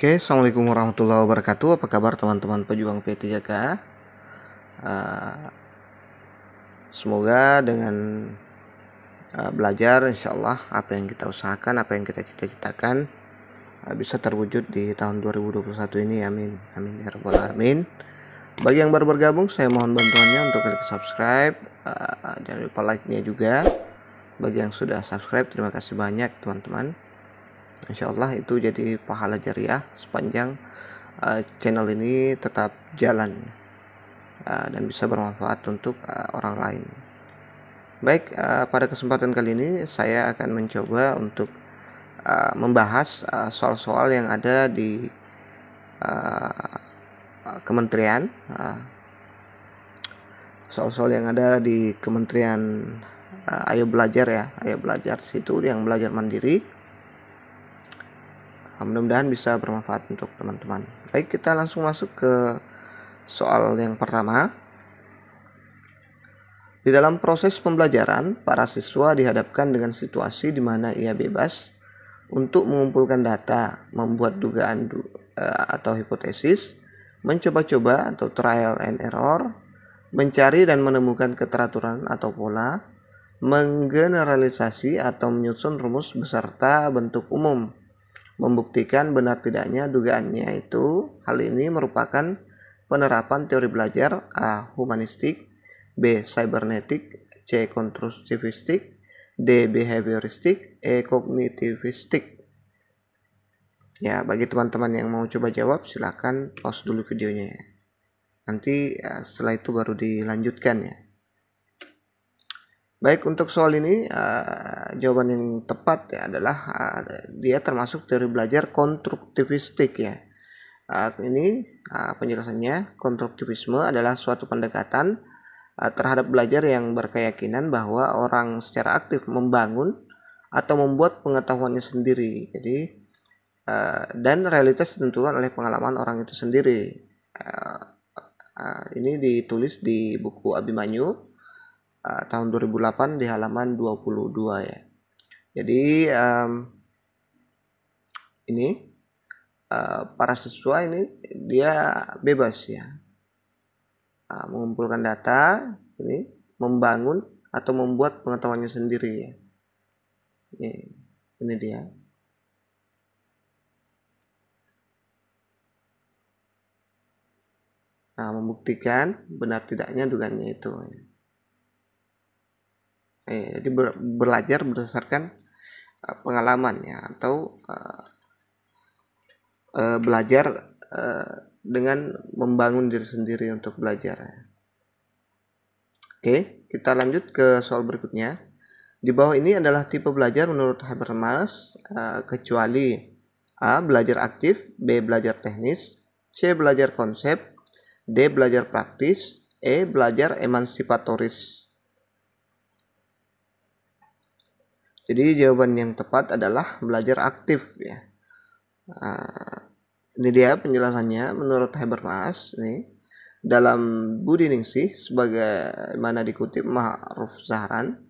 Oke, Assalamualaikum warahmatullahi wabarakatuh. Apa kabar teman-teman pejuang P3K? Semoga dengan belajar, insya Allah apa yang kita usahakan, apa yang kita cita-citakan bisa terwujud di tahun 2021 ini. Amin, amin ya rabbal alamin. Bagi yang baru bergabung, saya mohon bantuannya untuk klik subscribe, jangan lupa like-nya juga. Bagi yang sudah subscribe, terima kasih banyak teman-teman. Insya Allah itu jadi pahala jariah sepanjang channel ini tetap jalan dan bisa bermanfaat untuk orang lain. Baik, pada kesempatan kali ini saya akan mencoba untuk membahas soal-soal yang ada di kementerian, soal-soal yang ada di kementerian Ayo Belajar ya, Ayo Belajar situ yang belajar mandiri. Mudah-mudahan bisa bermanfaat untuk teman-teman. Baik, kita langsung masuk ke soal yang pertama. Di dalam proses pembelajaran, para siswa dihadapkan dengan situasi di mana ia bebas untuk mengumpulkan data, membuat dugaan atau hipotesis, mencoba-coba atau trial and error, mencari dan menemukan keteraturan atau pola, menggeneralisasi atau menyusun rumus beserta bentuk umum, membuktikan benar tidaknya dugaannya itu. Hal ini merupakan penerapan teori belajar A. Humanistik, B. Cybernetik, C. Konstruktivistik, D. Behavioristik, E. Kognitivistik. Ya, bagi teman-teman yang mau coba jawab silahkan pause dulu videonya ya. Nanti setelah itu baru dilanjutkan ya. Baik, untuk soal ini jawaban yang tepat ya adalah dia termasuk teori belajar konstruktivistik ya. Ini penjelasannya, konstruktivisme adalah suatu pendekatan terhadap belajar yang berkeyakinan bahwa orang secara aktif membangun atau membuat pengetahuannya sendiri. Jadi dan realitas ditentukan oleh pengalaman orang itu sendiri. Ini ditulis di buku Abimanyu tahun 2008 di halaman 22 ya. Jadi ini para siswa ini dia bebas ya mengumpulkan data, ini membangun atau membuat pengetahuannya sendiri ya. Ini dia. Membuktikan benar tidaknya dugaannya itu ya. Jadi belajar berdasarkan pengalaman ya, atau belajar dengan membangun diri sendiri untuk belajar. Oke, kita lanjut ke soal berikutnya. Di bawah ini adalah tipe belajar menurut Habermas, kecuali A. Belajar aktif, B. Belajar teknis, C. Belajar konsep, D. Belajar praktis, E. Belajar emansipatoris. Jadi jawaban yang tepat adalah belajar aktif ya. Ini dia penjelasannya menurut Habermas nih. Dalam Budi Ningsih sebagaimana dikutip Ma'ruf Zahran,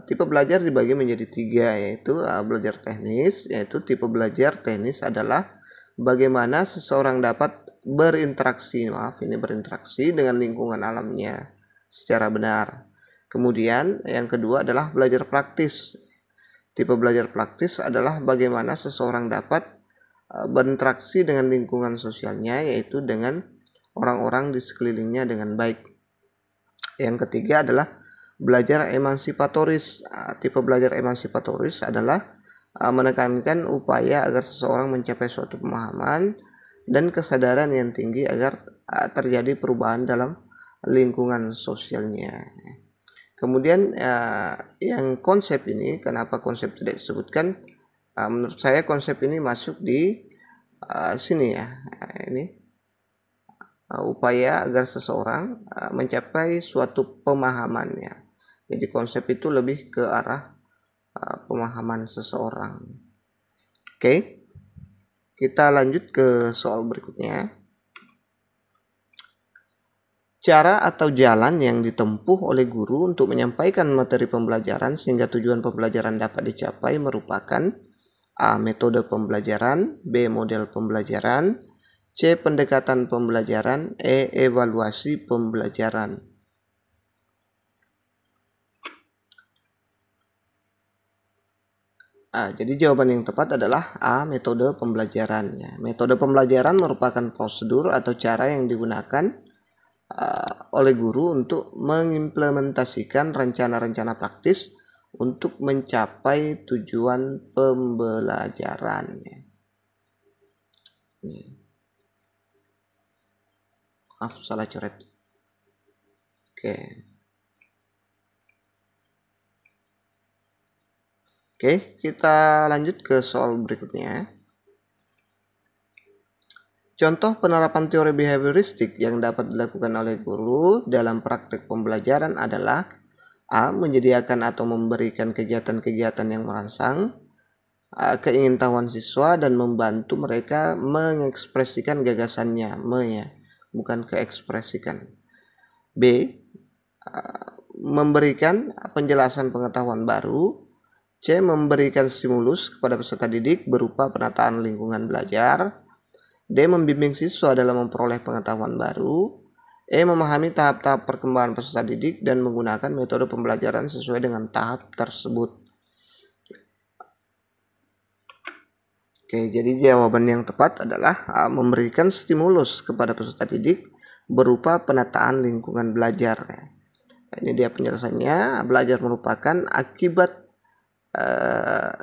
tipe belajar dibagi menjadi 3, yaitu belajar teknis, yaitu tipe belajar teknis adalah bagaimana seseorang dapat berinteraksi dengan lingkungan alamnya secara benar. Kemudian yang kedua adalah belajar praktis. Tipe belajar praktis adalah bagaimana seseorang dapat berinteraksi dengan lingkungan sosialnya, yaitu dengan orang-orang di sekelilingnya dengan baik. Yang ketiga adalah belajar emansipatoris. Tipe belajar emansipatoris adalah menekankan upaya agar seseorang mencapai suatu pemahaman dan kesadaran yang tinggi agar terjadi perubahan dalam lingkungan sosialnya. Kemudian yang konsep ini, kenapa konsep tidak disebutkan? Menurut saya konsep ini masuk di sini ya. Ini upaya agar seseorang mencapai suatu pemahaman ya. Jadi konsep itu lebih ke arah pemahaman seseorang. Oke, kita lanjut ke soal berikutnya. Cara atau jalan yang ditempuh oleh guru untuk menyampaikan materi pembelajaran sehingga tujuan pembelajaran dapat dicapai merupakan A. Metode pembelajaran, B. Model pembelajaran, C. Pendekatan pembelajaran, E. Evaluasi pembelajaran. Jadi jawaban yang tepat adalah A. Metode pembelajaran. Ya. Metode pembelajaran merupakan prosedur atau cara yang digunakan oleh guru untuk mengimplementasikan rencana-rencana praktis untuk mencapai tujuan pembelajaran. Maaf, salah coret. Oke, kita lanjut ke soal berikutnya. Contoh penerapan teori behavioristik yang dapat dilakukan oleh guru dalam praktek pembelajaran adalah A. Menyediakan atau memberikan kegiatan-kegiatan yang merangsang keingintahuan siswa dan membantu mereka mengekspresikan gagasannya, bukan keekspresikan. B. Memberikan penjelasan pengetahuan baru. C. Memberikan stimulus kepada peserta didik berupa penataan lingkungan belajar. D. Membimbing siswa dalam memperoleh pengetahuan baru. E. Memahami tahap-tahap perkembangan peserta didik dan menggunakan metode pembelajaran sesuai dengan tahap tersebut. Oke, jadi jawaban yang tepat adalah memberikan stimulus kepada peserta didik berupa penataan lingkungan belajar. Ini dia penjelasannya. Belajar merupakan akibat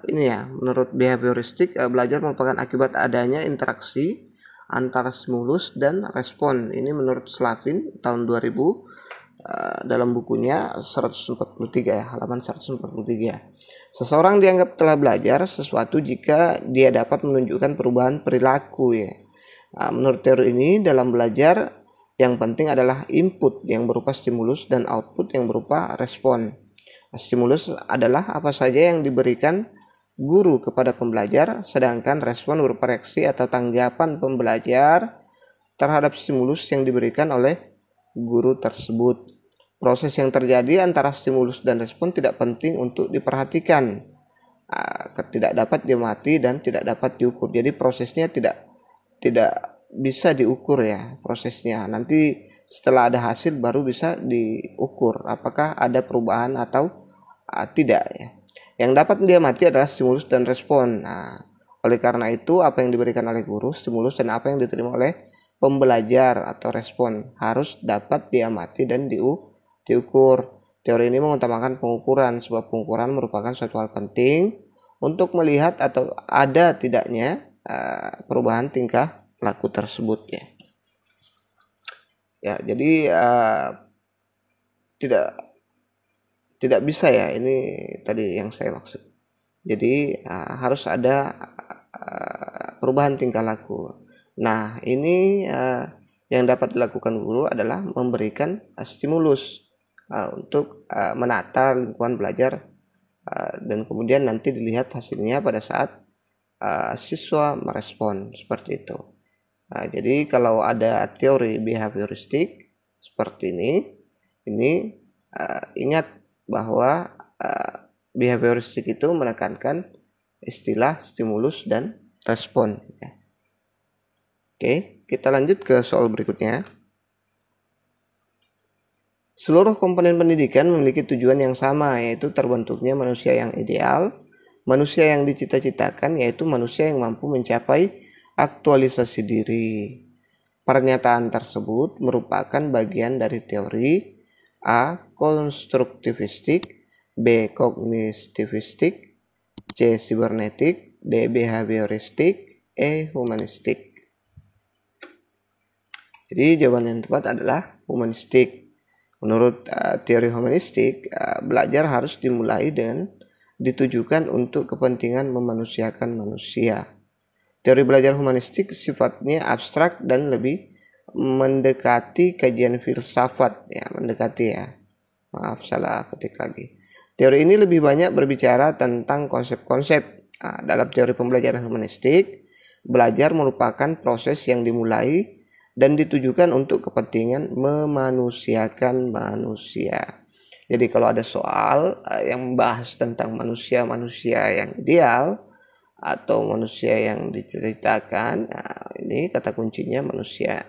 menurut behavioristik, belajar merupakan akibat adanya interaksi antara stimulus dan respon. Ini menurut Slavin tahun 2000 dalam bukunya 143 halaman 143. Seseorang dianggap telah belajar sesuatu jika dia dapat menunjukkan perubahan perilaku menurut teori ini dalam belajar yang penting adalah input yang berupa stimulus dan output yang berupa respon. Stimulus adalah apa saja yang diberikan guru kepada pembelajar, sedangkan respon berupa reaksi atau tanggapan pembelajar terhadap stimulus yang diberikan oleh guru tersebut. Proses yang terjadi antara stimulus dan respon tidak penting untuk diperhatikan, tidak dapat diamati dan tidak dapat diukur. Jadi prosesnya tidak bisa diukur prosesnya. Nanti setelah ada hasil baru bisa diukur apakah ada perubahan atau tidak Yang dapat diamati adalah stimulus dan respon. Oleh karena itu apa yang diberikan oleh guru, stimulus, dan apa yang diterima oleh pembelajar atau respon harus dapat diamati dan diukur. Teori ini mengutamakan pengukuran sebab pengukuran merupakan suatu hal penting untuk melihat atau ada tidaknya perubahan tingkah laku tersebut jadi tidak bisa ini tadi yang saya maksud. Jadi harus ada perubahan tingkah laku. Nah, ini yang dapat dilakukan guru adalah memberikan stimulus untuk menata lingkungan belajar dan kemudian nanti dilihat hasilnya pada saat siswa merespon seperti itu. Jadi kalau ada teori behavioristik seperti ini ingat bahwa behavioristik itu menekankan istilah stimulus dan respon. Oke, kita lanjut ke soal berikutnya. Seluruh komponen pendidikan memiliki tujuan yang sama, yaitu terbentuknya manusia yang ideal, manusia yang dicita-citakan, yaitu manusia yang mampu mencapai aktualisasi diri. Pernyataan tersebut merupakan bagian dari teori A. Konstruktivistik, B. Kognitivistik, C. Sibernetik, D. Behavioristik, E. Humanistik. Jadi jawaban yang tepat adalah humanistik. Menurut teori humanistik, belajar harus dimulai dan ditujukan untuk kepentingan memanusiakan manusia. Teori belajar humanistik sifatnya abstrak dan lebih mendekati kajian filsafat maaf salah ketik lagi. Teori ini lebih banyak berbicara tentang konsep-konsep. Dalam teori pembelajaran humanistik, belajar merupakan proses yang dimulai dan ditujukan untuk kepentingan memanusiakan manusia. Jadi kalau ada soal yang membahas tentang manusia yang ideal, atau manusia yang diceritakan. Nah, ini kata kuncinya manusia.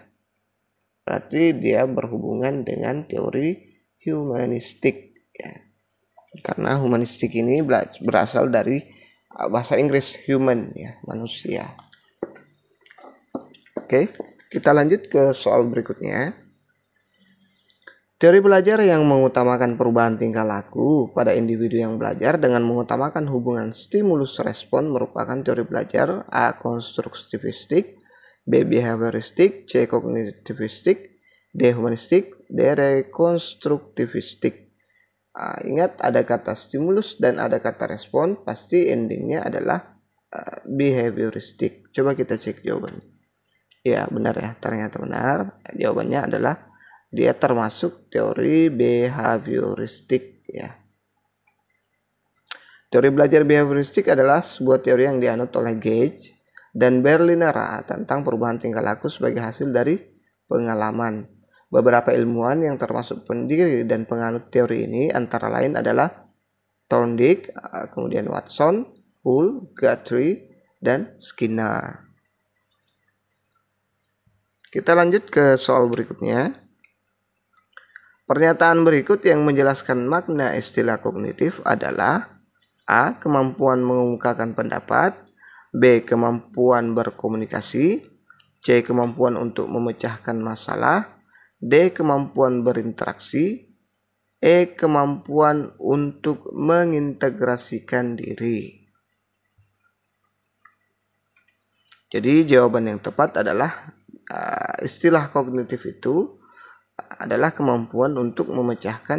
Berarti dia berhubungan dengan teori humanistik ya. Karena humanistik ini berasal dari bahasa Inggris human ya, manusia. Oke, kita lanjut ke soal berikutnya. Teori belajar yang mengutamakan perubahan tingkah laku pada individu yang belajar dengan mengutamakan hubungan stimulus-respon merupakan teori belajar A. Konstruktivistik, B. Behavioristik, C. Kognitivistik, D. Humanistik, D. Rekonstruktivistik. Ingat ada kata stimulus dan ada kata respon, pasti endingnya adalah behavioristik. Coba kita cek jawabannya. Ya benar ya, ternyata benar. Jawabannya adalah dia termasuk teori behavioristik ya. Teori belajar behavioristik adalah sebuah teori yang dianut oleh Gage dan Berliner tentang perubahan tingkah laku sebagai hasil dari pengalaman. Beberapa ilmuwan yang termasuk pendiri dan penganut teori ini antara lain adalah Thorndike, kemudian Watson, Hull, Guthrie, dan Skinner. Kita lanjut ke soal berikutnya. Pernyataan berikut yang menjelaskan makna istilah kognitif adalah A. Kemampuan mengemukakan pendapat, B. Kemampuan berkomunikasi, C. Kemampuan untuk memecahkan masalah, D. Kemampuan berinteraksi, E. Kemampuan untuk mengintegrasikan diri. Jadi jawaban yang tepat adalah istilah kognitif itu adalah kemampuan untuk memecahkan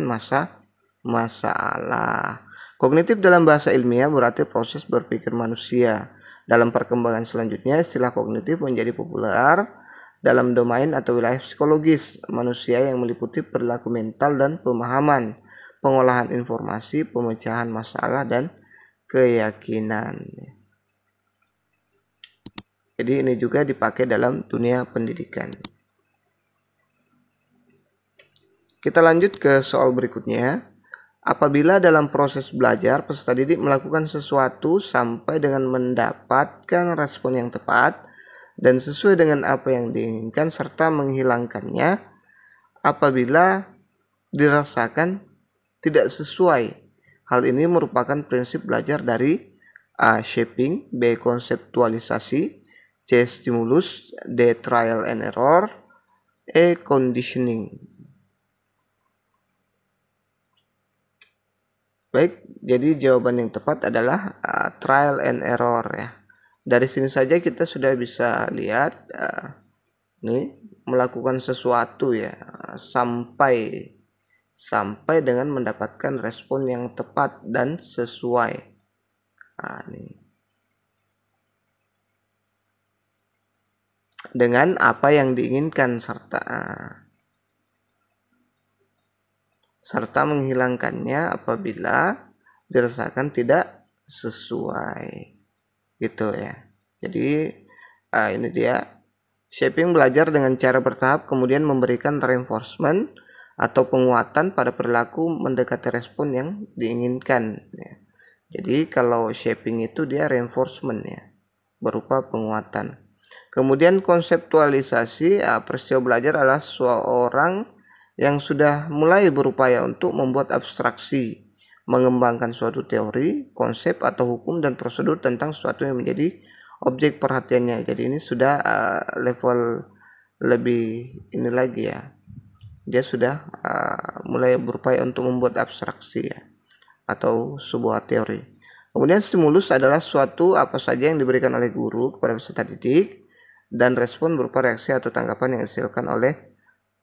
masalah. Kognitif dalam bahasa ilmiah berarti proses berpikir manusia. Dalam perkembangan selanjutnya, istilah kognitif menjadi populer dalam domain atau wilayah psikologis manusia yang meliputi perilaku mental dan pemahaman, pengolahan informasi, pemecahan masalah, dan keyakinan. Jadi ini juga dipakai dalam dunia pendidikan. Kita lanjut ke soal berikutnya. Apabila dalam proses belajar peserta didik melakukan sesuatu sampai dengan mendapatkan respon yang tepat dan sesuai dengan apa yang diinginkan serta menghilangkannya apabila dirasakan tidak sesuai. Hal ini merupakan prinsip belajar dari A. Shaping, B. Konseptualisasi, C. Stimulus, D. Trial and error, E. Conditioning. Baik, jadi jawaban yang tepat adalah trial and error ya. Dari sini saja kita sudah bisa lihat ini melakukan sesuatu ya sampai dengan mendapatkan respon yang tepat dan sesuai. Ini. Dengan apa yang diinginkan serta menghilangkannya apabila dirasakan tidak sesuai gitu ya. Jadi ini dia shaping, belajar dengan cara bertahap kemudian memberikan reinforcement atau penguatan pada perilaku mendekati respon yang diinginkan ya. Jadi kalau shaping itu dia reinforcement ya, berupa penguatan. Kemudian konseptualisasi, peristiwa belajar adalah seseorang yang sudah mulai berupaya untuk membuat abstraksi, mengembangkan suatu teori, konsep atau hukum dan prosedur tentang sesuatu yang menjadi objek perhatiannya. Jadi ini sudah level lebih ini lagi ya. Dia sudah mulai berupaya untuk membuat abstraksi ya, atau sebuah teori. Kemudian stimulus adalah suatu apa saja yang diberikan oleh guru kepada peserta didik dan respon berupa reaksi atau tanggapan yang dihasilkan oleh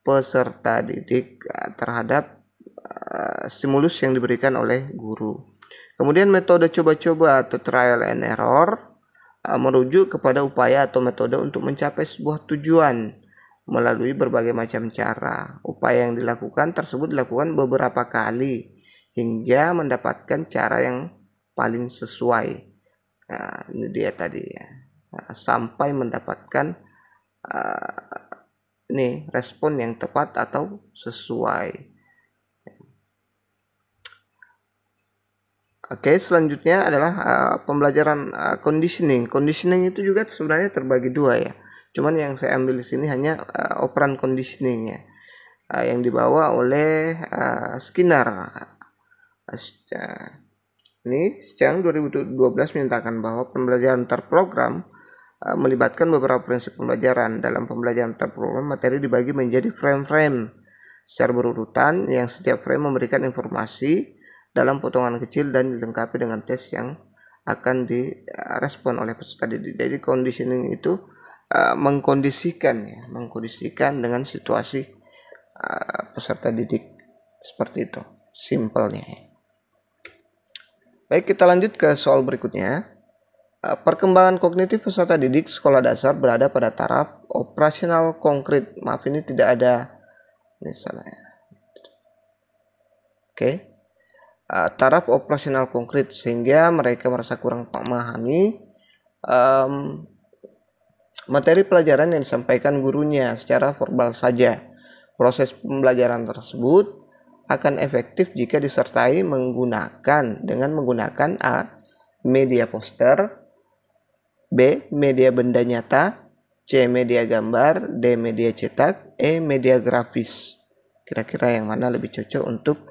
peserta didik terhadap stimulus yang diberikan oleh guru. Kemudian metode coba-coba atau trial and error merujuk kepada upaya atau metode untuk mencapai sebuah tujuan melalui berbagai macam cara. Upaya yang dilakukan tersebut dilakukan beberapa kali hingga mendapatkan cara yang paling sesuai. Nah, ini dia tadi ya. Sampai mendapatkan ini respon yang tepat atau sesuai. Oke, selanjutnya adalah pembelajaran conditioning. Conditioning itu juga sebenarnya terbagi dua ya. Cuman yang saya ambil di sini hanya operan conditioning ya, yang dibawa oleh Skinner. Ini Chang 2012 menyatakan bahwa pembelajaran terprogram melibatkan beberapa prinsip pembelajaran. Dalam pembelajaran terprogram, materi dibagi menjadi frame-frame secara berurutan, yang setiap frame memberikan informasi dalam potongan kecil dan dilengkapi dengan tes yang akan direspon oleh peserta didik. Jadi conditioning itu mengkondisikan dengan situasi peserta didik, seperti itu simpelnya. Baik, kita lanjut ke soal berikutnya. Perkembangan kognitif peserta didik sekolah dasar berada pada taraf operasional konkret. Maaf, ini tidak ada misalnya. Oke. Taraf operasional konkret, sehingga mereka merasa kurang memahami materi pelajaran yang disampaikan gurunya secara verbal saja. Proses pembelajaran tersebut akan efektif jika disertai dengan menggunakan A. media poster, B. media benda nyata, C. media gambar, D. media cetak, E. media grafis. Kira-kira yang mana lebih cocok untuk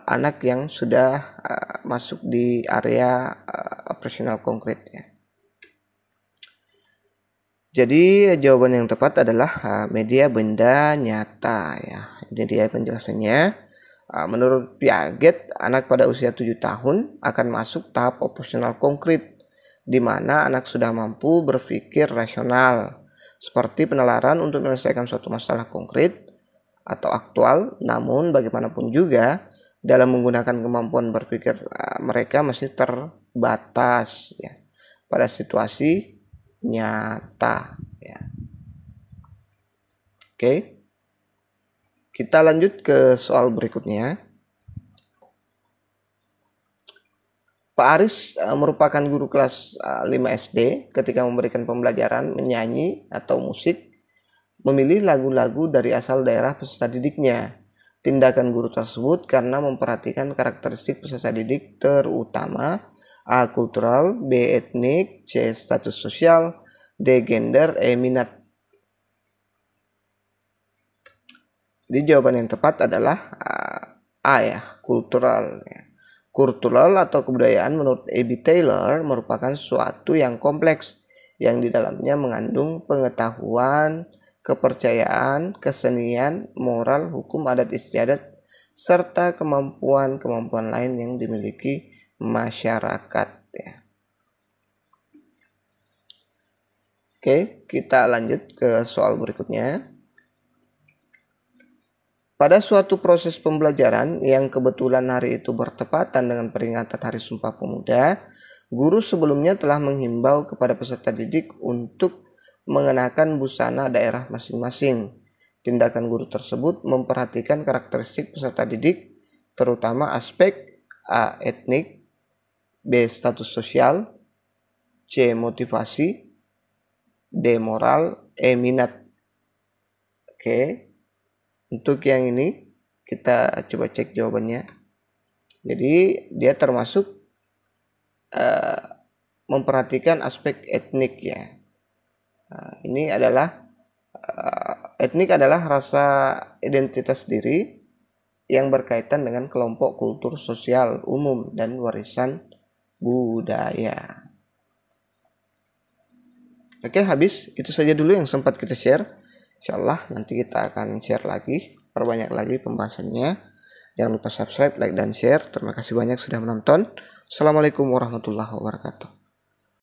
anak yang sudah masuk di area operasional konkret ya. Jadi jawaban yang tepat adalah media benda nyata ya. Ini dia penjelasannya. Menurut Piaget, anak pada usia 7 tahun akan masuk tahap operasional konkret, di mana anak sudah mampu berpikir rasional, seperti penalaran untuk menyelesaikan suatu masalah konkret atau aktual. Namun bagaimanapun juga, dalam menggunakan kemampuan berpikir mereka masih terbatas ya pada situasi nyata ya. Oke. Kita lanjut ke soal berikutnya. Pak Aris merupakan guru kelas 5 SD. Ketika memberikan pembelajaran menyanyi atau musik, memilih lagu-lagu dari asal daerah peserta didiknya. Tindakan guru tersebut karena memperhatikan karakteristik peserta didik, terutama A. kultural, B. etnik, C. status sosial, D. gender, E. minat. Jadi jawaban yang tepat adalah A ya, kultural. Kultural atau kebudayaan menurut A.B. Taylor merupakan suatu yang kompleks, yang di dalamnya mengandung pengetahuan, kepercayaan, kesenian, moral, hukum, adat istiadat, serta kemampuan-kemampuan lain yang dimiliki masyarakat ya. Oke, kita lanjut ke soal berikutnya. Pada suatu proses pembelajaran yang kebetulan hari itu bertepatan dengan peringatan Hari Sumpah Pemuda, guru sebelumnya telah menghimbau kepada peserta didik untuk mengenakan busana daerah masing-masing. Tindakan guru tersebut memperhatikan karakteristik peserta didik, terutama aspek A. etnik, B. status sosial, C. motivasi, D. moral, E. minat. Oke, untuk yang ini kita coba cek jawabannya. Jadi dia termasuk memperhatikan aspek etnik ya. Ini adalah etnik adalah rasa identitas diri yang berkaitan dengan kelompok, kultur, sosial, umum, dan warisan budaya. Oke, habis. Itu saja dulu yang sempat kita share. Insyaallah nanti kita akan share lagi, perbanyak lagi pembahasannya. Jangan lupa subscribe, like, dan share. Terima kasih banyak sudah menonton. Assalamualaikum warahmatullahi wabarakatuh.